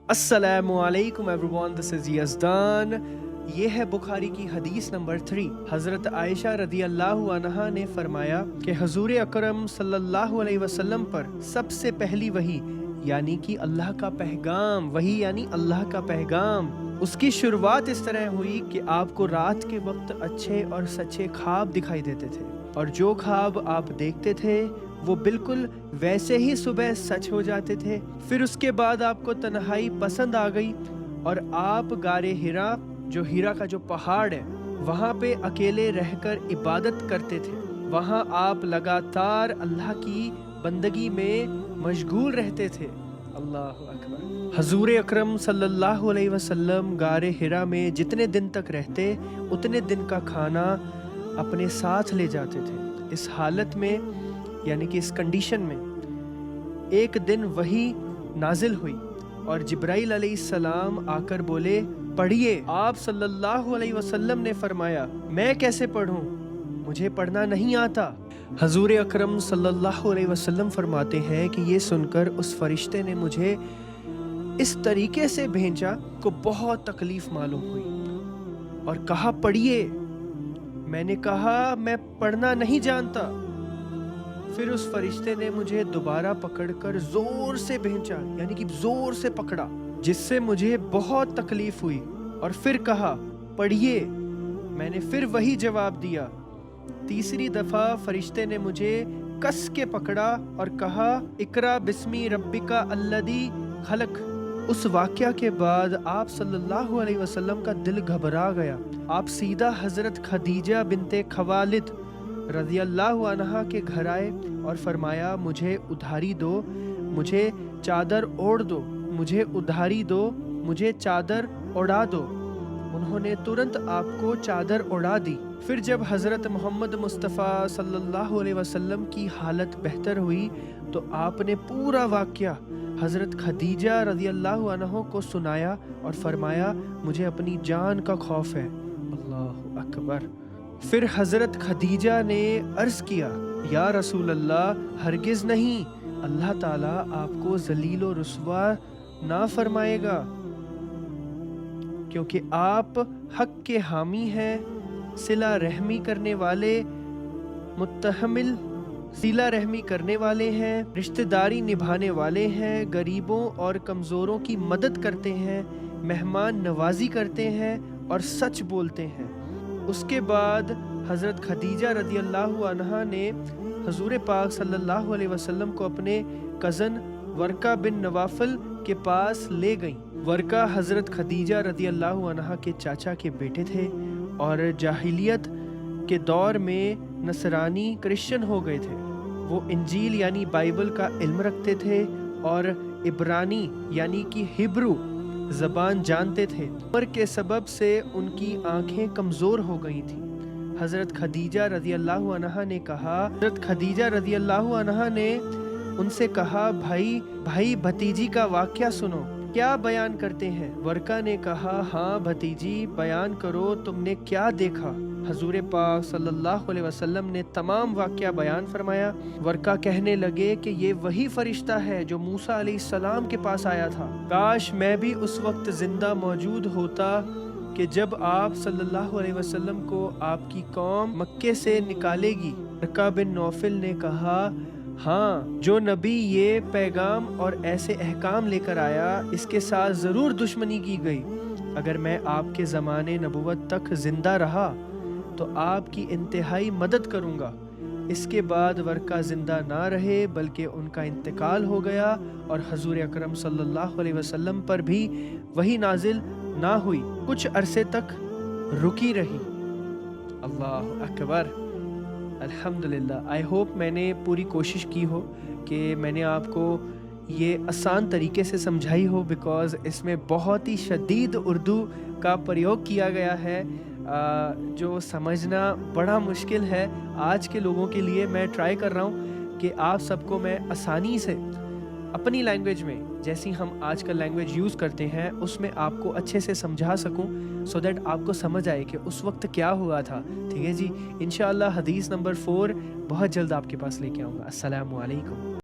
अस्सलामुअलैकुम everyone, this is यज़दान। ये है बुखारी की हदीस नंबर 3। हज़रत आयशा रदी अल्लाह अन्हा ने फरमाया कि हुज़ूर अकरम सल्लल्लाहु अलैहि वसल्लम पर सबसे पहली वही यानी कि अल्लाह का पैगाम, वही यानी अल्लाह का पैगाम, उसकी शुरुआत इस तरह हुई कि आपको रात के वक्त अच्छे और सच्चे ख्वाब दिखाई देते थे और जो ख्वाब आप देखते थे वो बिल्कुल वैसे ही सुबह सच हो जाते थे। फिर उसके बाद आपको तन्हाई पसंद आ गई और आप गारे हिरा, जो हिरा का जो पहाड़ है, वहाँ पे अकेले रहकर इबादत करते थे। वहाँ आप लगातार अल्लाह की बंदगी में मशगूल रहते थे। अल्लाहु अकबर। हुज़ूर अकरम सल्लल्लाहु अलैहि वसल्लम गारे हिरा में जितने दिन तक रहते उतने दिन का खाना अपने साथ ले जाते थे। इस हालत में यानी कि इस कंडीशन में एक दिन वही नाजिल हुई और जिब्राइल अलैहिस्सलाम आकर बोले, पढ़िए। आप सल्लल्लाहु अलैहि वसल्लम ने फरमाया, मैं कैसे पढ़ूं, मुझे पढ़ना नहीं आता। हुज़ूर अकरम सल्लल्लाहु अलैहि वसल्लम फरमाते हैं कि ये सुनकर उस फरिश्ते ने मुझे इस तरीके से भेजा को बहुत तकलीफ मालूम हुई और कहा, पढ़िए। मैंने कहा, मैं पढ़ना नहीं जानता। फिर उस फरिश्ते ने मुझे दोबारा पकड़कर जोर से भेजा, यानी कि जोर से पकड़ा, जिससे मुझे बहुत तकलीफ हुई और फिर कहा, पढ़िए। मैंने फिर वही जवाब दिया। तीसरी दफा फरिश्ते ने मुझे कस के पकड़ा और कहा, इकरा बिस्मी रब्बिका अल्लदी खलक। उस वाक़या के बाद आप सल्लल्लाहु अलैहि वसल्लम का दिल घबरा गया। आप सीधा हज़रत खदीजा बिनते खवालिद रज़ी अल्लाहु अन्हा के घर आए और फरमाया, मुझे उधारी दो, मुझे चादर ओढ़ दो, मुझे उधारी दो, मुझे चादर ओढ़ा दो। उन्होंने तुरंत आपको चादर ओढ़ा दी। फिर जब हज़रत मोहम्मद मुस्तफ़ा सल्लल्लाहु अलैहि वसल्लम की हालत बेहतर हुई तो आपने पूरा वाक़या हज़रत खदीजा रज़ी अल्लाहु अन्हा को सुनाया और फरमाया, मुझे अपनी जान का खौफ है। अल्लाहु अकबर। फिर हज़रत खदीजा ने अर्ज़ किया, या रसूल अल्लाह, हरगिज़ नहीं, अल्लाह ताला आपको ज़लील व रुस्वा ना फरमाएगा, क्योंकि आप हक़ के हामी हैं, सिला रहमी करने वाले, मुत्तहमिल सिला रहमी करने वाले हैं, रिश्तेदारी निभाने वाले हैं, गरीबों और कमज़ोरों की मदद करते हैं, मेहमान नवाजी करते हैं और सच बोलते हैं। उसके बाद हज़रत खदीजा रज़ी अल्लाहु अन्हा ने हुज़ूर पाक सल्लल्लाहु अलैहि वसल्लम को अपने कज़न वर्का बिन नवाफल के पास ले गईं। वर्का हज़रत खदीजा रज़ी अल्लाहु अन्हा के चाचा के बेटे थे और जाहिलियत के दौर में नसरानी क्रिश्चियन हो गए थे। वो इंजील यानी बाइबल का इल्म रखते थे और इब्रानी यानी कि हिब्रू ज़बान जानते थे। उम्र के सबब से उनकी आंखें कमज़ोर हो गई थीं। हज़रत खदीजा रज़ी अल्लाहु अन्हा ने कहा, हज़रत खदीजा रज़ी अल्लाहु अन्हा ने उनसे कहा, भाई भतीजी का वाक़या सुनो, क्या बयान करते हैं? वर्का ने कहा, हाँ भतीजी, बयान करो, तुमने क्या देखा? हज़ूर पाक सल्लल्लाहु अलैहि वसल्लम ने तमाम वाक़या बयान फरमाया। वर्का कहने लगे कि ये वही फरिश्ता है जो मूसा अलैहिस्सलाम के पास आया था। काश मैं भी उस वक्त ज़िंदा मौजूद होता कि जब आप सल्लल्लाहु अलैहि वसल्लम को आपकी कौम मक्के से निकालेगी। वर्का बिन नौफल ने कहा, हाँ, जो नबी ये पैगाम और ऐसे अहकाम लेकर आया, इसके साथ ज़रूर दुश्मनी की गई। अगर मैं आपके ज़माने नबुवत तक ज़िंदा रहा तो आपकी इंतहाई मदद करूँगा। इसके बाद वर्का ज़िंदा ना रहे बल्कि उनका इंतकाल हो गया और हुज़ूर अकरम सल्लल्लाहु अलैहि वसल्लम पर भी वही नाजिल ना हुई, कुछ अरसे तक रुकी रही। अल्लाहु अकबर। अल्हम्दुलिल्लाह। आई होप मैंने पूरी कोशिश की हो कि मैंने आपको ये आसान तरीके से समझाई हो, बिकॉज़ इसमें बहुत ही शदीद उर्दू का प्रयोग किया गया है जो समझना बड़ा मुश्किल है आज के लोगों के लिए। मैं ट्राई कर रहा हूँ कि आप सबको मैं आसानी से अपनी लैंग्वेज में, जैसी हम आजकल लैंग्वेज यूज़ करते हैं, उसमें आपको अच्छे से समझा सकूं, सो दैट आपको समझ आए कि उस वक्त क्या हुआ था। ठीक है जी, इंशाअल्लाह हदीस नंबर 4 बहुत जल्द आपके पास लेके आऊँगा। अस्सलामु अलैकुम।